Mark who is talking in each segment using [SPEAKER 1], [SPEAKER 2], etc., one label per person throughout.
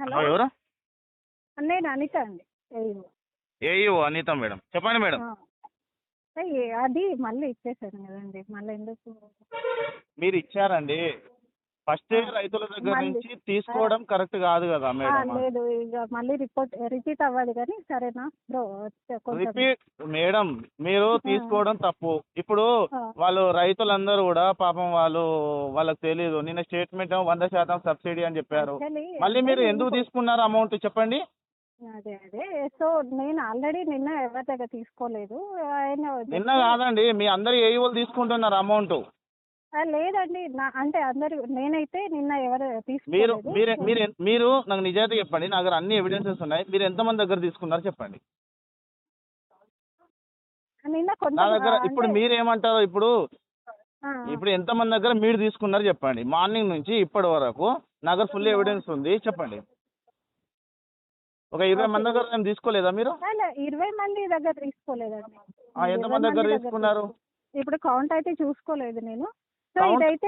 [SPEAKER 1] Hello
[SPEAKER 2] ఎవరు?
[SPEAKER 1] నేను అనిత అండి. ఏయో.
[SPEAKER 2] ఏయో అనిత మేడం, చెప్పండి మేడం.
[SPEAKER 1] అది మళ్ళీ ఇచ్చేసాను కదండి, మళ్ళీ ఎందుకు?
[SPEAKER 2] మీరు ఇచ్చారండి. ఫస్ట్ రైతుల దగ్గర
[SPEAKER 1] మళ్ళీ
[SPEAKER 2] నుంచి తీసుకోవడం కరెక్ట్ కాదు కదా మేడం.
[SPEAKER 1] లేదు, ఇక మళ్ళీ రిపీట్ అవ్వదు కానీ సరేనా బ్రో? కొంచెం
[SPEAKER 2] రిపీట్ మేడం, మీరు తీసుకోవడం తప్పు. ఇప్పుడు వాళ్ళు రైతులందరూ కూడా పాపం వాళ్ళకి తెలీదు. నిన్న స్టేట్మెంట్ 100% సబ్సిడీ అని చెప్పారు. మళ్ళీ మీరు ఎందుకు తీసుకున్నారు అమౌంట్ చెప్పండి.
[SPEAKER 1] అదే సో నేను ఆల్రెడీ నిన్న ఎవరి దగ్గర తీసుకోలేదు.
[SPEAKER 2] నిన్న కాదండి, మీ అందరు ఏఈఓలు తీసుకుంటున్నారు అమౌంట్.
[SPEAKER 1] లేదండి, అంటే అందరు నేనైతే నిన్న ఎవరు
[SPEAKER 2] మీరు
[SPEAKER 1] తీసుకోలేదు.
[SPEAKER 2] మీరు మీరు మీరు నాకు నిజాయితీ చెప్పండి. నా దగ్గర అన్ని ఎవిడెన్సెస్ ఉన్నాయి. మీరు ఎంతమంది దగ్గర తీసుకున్నారు చెప్పండి
[SPEAKER 1] నిన్న
[SPEAKER 2] నా దగ్గర. ఇప్పుడు మీరు ఏమంటారు? ఇప్పుడు ఎంతమంది దగ్గర మీరు తీసుకున్నారు చెప్పండి. మార్నింగ్ నుంచి ఇప్పటి వరకు నా దగ్గర ఫుల్ ఎవిడెన్స్ ఉంది, చెప్పండి. ఒక 20 మంది దగ్గర నేను తీసుకోలేదా మీరు?
[SPEAKER 1] 20 మంది దగ్గర తీసుకోలేదండి.
[SPEAKER 2] ఎంతమంది దగ్గర తీసుకున్నారు?
[SPEAKER 1] ఇప్పుడు కౌంట్ అయితే చూసుకోలేదు నేను.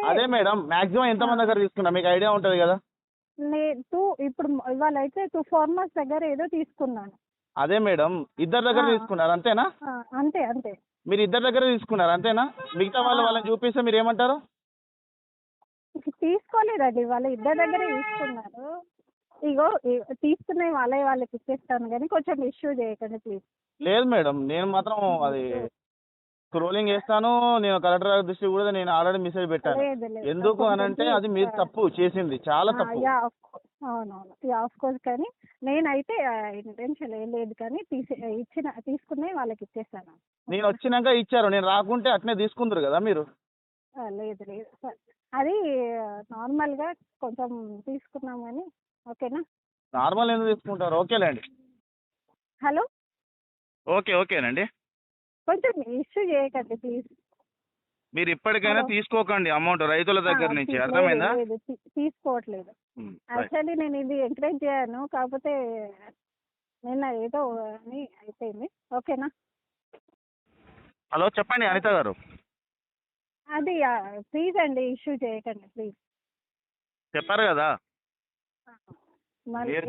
[SPEAKER 2] అదే మేడం, మాక్సిమం ఎంతమంది దగ్గర తీసుకున్నా మీకు ఐడియా ఉంటది కదా.
[SPEAKER 1] ఇప్పుడు ఇవాళ అయితే 2 ఫార్మర్స్ దగ్గర ఏదో తీసుకున్నాను.
[SPEAKER 2] అదే మేడం, ఇద్దరు దగ్గర తీసుకున్నారు అంతేనా?
[SPEAKER 1] అంతే అంతే.
[SPEAKER 2] మీరు ఇద్దరు దగ్గర తీసుకున్నారు అంతేనా? మిగతా వాళ్ళని చూపిస్తే మీరు ఏమంటారు?
[SPEAKER 1] తీసుకోలేదండి, వాళ్ళు ఇద్దరు దగ్గర తీసుకున్నారు. ఇగో తీసుకునే వాళ్ళకి ఇచ్చేస్తాను కానీ కొంచెం ఇష్యూ చేయకండి ప్లీజ్.
[SPEAKER 2] లేదు మేడం, నేను మాత్రం అది స్క్రోలింగ్ చేస్తాను. నేను కలెక్టర్ గారి దృష్టి కూడా నేను ఆల్రెడీ మెసేజ్ పెట్టాను. ఎందుకు అనంటే అది మీరు తప్పు చేసింది, చాలా తప్పు.
[SPEAKER 1] అవునవును, ఆఫ్ కోర్స్. కానీ నేనైతే ఇంటెన్షన్ ఏం లేదు, కానీ తీసుకునే వాళ్ళకి ఇచ్చేస్తాను.
[SPEAKER 2] నేను వచ్చినాక ఇచ్చారు, నేను రాకుంటే అట్నే తీసుకుందరు కదా మీరు.
[SPEAKER 1] లేదు లేదు, అది నార్మల్గా కొంచెం తీసుకున్నాం కానీ. ఓకేనా?
[SPEAKER 2] నార్మల్ ఎందుకు తీసుకుంటారు? ఓకేలేండి.
[SPEAKER 1] హలో,
[SPEAKER 2] ఓకేనండి.
[SPEAKER 1] కొంచెం ఇష్యూ చేయకండి ప్లీజ్.
[SPEAKER 2] మీరు ఇప్పటికైనా తీసుకోకండి అమౌంట్ రైతుల దగ్గర నుంచి, అర్థమైందా?
[SPEAKER 1] తీసుకోవట్లేదు. యాక్చువల్లీ నేను ఇది ఎంకరేజ్ చేయను, కాకపోతే నిన్న ఏదో అని అయిపోయింది. ఓకేనా?
[SPEAKER 2] హలో, చెప్పండి అనిత గారు.
[SPEAKER 1] అది ప్లీజ్ అండి, ఇష్యూ చేయకండి ప్లీజ్.
[SPEAKER 2] చెప్పారు కదా, మీరు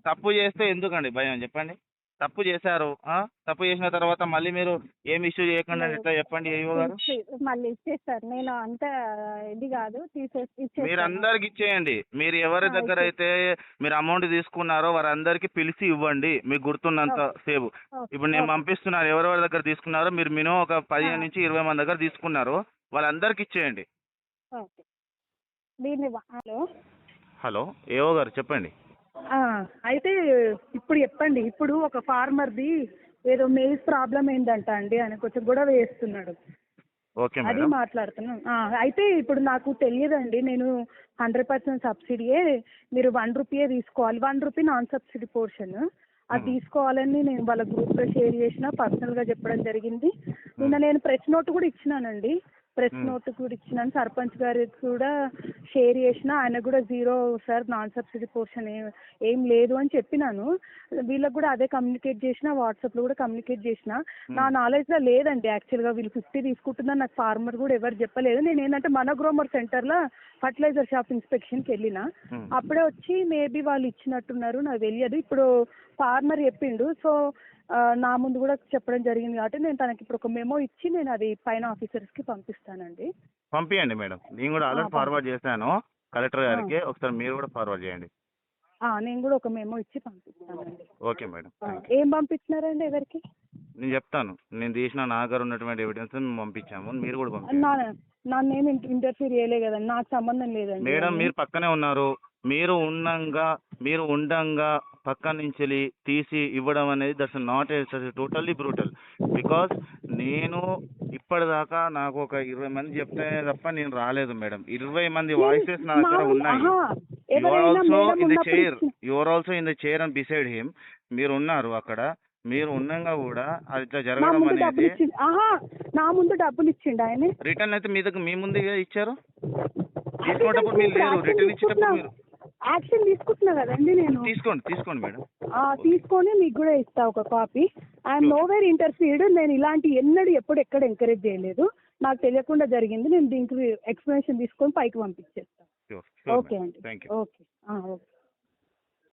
[SPEAKER 2] తప్పు చేస్తే ఎందుకండి భయం చెప్పండి. తప్పు చేశారు, తప్పు చేసిన తర్వాత మళ్ళీ మీరు ఏం ఇష్యూ చేయకుండా ఎట్లా చెప్పండి ఏవో గారు.
[SPEAKER 1] మళ్ళీ ఇచ్చేస్తారు, నేను అంత ఇది కాదు,
[SPEAKER 2] మీరు అందరికి ఇచ్చేయండి. మీరు ఎవరి దగ్గర అయితే మీరు అమౌంట్ తీసుకున్నారో వారందరికి పిలిచి ఇవ్వండి, మీకు గుర్తున్నంత సేపు. ఇప్పుడు నేను పంపిస్తున్నాను, ఎవరెవరి దగ్గర తీసుకున్నారో మీరు మినిమం ఒక 15 నుంచి 20 మంది దగ్గర తీసుకున్నారు, వాళ్ళందరికి ఇచ్చేయండి. హలో, ఏవో గారు చెప్పండి.
[SPEAKER 3] అయితే ఇప్పుడు చెప్పండి. ఇప్పుడు ఒక ఫార్మర్ది ఏదో మేజ్ ప్రాబ్లం ఏంటంట అండి, ఆయన కొంచెం గొడవ వేస్తున్నాడు. అది మాట్లాడుతున్నాం. అయితే ఇప్పుడు నాకు తెలియదండి, నేను 100% సబ్సిడీయే, మీరు 1 రూపీయే తీసుకోవాలి, 1 రూపీ నాన్ సబ్సిడీ పోర్షన్ అది తీసుకోవాలని నేను వాళ్ళ గ్రూప్లో షేర్ చేసిన, పర్సనల్గా చెప్పడం జరిగింది. నిన్న నేను ప్రెస్ నోట్ కూడా ఇచ్చినానండి, ప్రెస్ నోట్ కూడా ఇచ్చినాను, సర్పంచ్ గారికి కూడా షేర్ చేసిన. ఆయన కూడా 0 సార్, నాన్ సబ్సిడీ పోర్షన్ ఏం లేదు అని చెప్పినాను. వీళ్ళకి కూడా అదే కమ్యూనికేట్ చేసిన, వాట్సాప్లో కూడా కమ్యూనికేట్ చేసిన. నా నాలెడ్జ్లో లేదండి యాక్చువల్గా వీళ్ళు 50 తీసుకుంటున్నారు, నాకు ఫార్మర్ కూడా ఎవరు చెప్పలేదు. నేను ఏంటంటే మనోగ్రోమర్ సెంటర్లో ఫర్టిలైజర్ షాప్ ఇన్స్పెక్షన్కి వెళ్ళిన, అప్పుడే వచ్చి మేబీ వాళ్ళు ఇచ్చినట్టున్నారు, నాకు తెలియదు. ఇప్పుడు ఫార్మర్ చెప్పిండు, సో నా ముందు కూడా చెప్పడం జరిగింది కాబట్టి నేను తనకి ఇప్పుడు ఒక మెమో ఇచ్చి నేను అది పైన ఆఫీసర్స్కి పంపిస్తానండి.
[SPEAKER 2] పంపించండి మేడం, నేను కూడా ఆల్రెడీ ఫార్వర్డ్ చేశాను కలెక్టర్ గారికి, ఒకసారి మీరు కూడా ఫార్వర్డ్ చేయండి.
[SPEAKER 3] నేను కూడా ఒక మెమో ఇచ్చి పంపిస్తానండి.
[SPEAKER 2] Okay madam.
[SPEAKER 3] ఏం పంపించినారండి ఎవరికి?
[SPEAKER 2] నేను చెప్తాను, నేను తీసిన నా దగ్గర ఉన్నటువంటి ఎవిడెన్స్ పంపించాము, మీరు కూడా పంపించండి.
[SPEAKER 3] నన్నేమి ఇంటర్ఫీర్ చేయలే కదండి, నాకు సంబంధం లేదండి.
[SPEAKER 2] మేడం మీరు పక్కనే ఉన్నారు, మీరు ఉండంగా పక్క నుంచి తీసి ఇవ్వడం అనేది that's not totally brutal. Because నేను ఇప్పటిదాకా నాకు ఒక 20 మంది చెప్తే తప్ప నేను రాలేదు మేడం. 20 మంది వాయిసెస్ నా దగ్గర ఉన్నాయి. Your also in the chair and beside him. మీరు ఉన్నారు అక్కడ, మీరు ఉన్నాగా కూడా అది ఇట్లా జరగడం అనేది.
[SPEAKER 3] నా ముందు డబ్బులు ఇచ్చిండు ఆయన.
[SPEAKER 2] రిటర్న్ అయితే మీ ముందు ఇచ్చారు, తీసుకునేటప్పుడు మీరు లేరు, రిటర్న్ ఇచ్చేటప్పుడు మీరు
[SPEAKER 3] యాక్షన్ తీసుకుంటున్నా కదండి నేను.
[SPEAKER 2] తీసుకోండి మేడం,
[SPEAKER 3] తీసుకొని మీకు కూడా ఇస్తా ఒక కాపీ. I'm nowhere ఇంటర్ఫీర్డ్. నేను ఇలాంటి ఎప్పుడు ఎక్కడ ఎంకరేజ్ చేయలేదు, నాకు తెలియకుండా జరిగింది. నేను దీనికి ఎక్స్ప్లెనేషన్ తీసుకొని పైకి పంపించేస్తాను.
[SPEAKER 2] ఓకే
[SPEAKER 3] అండి, ఓకే.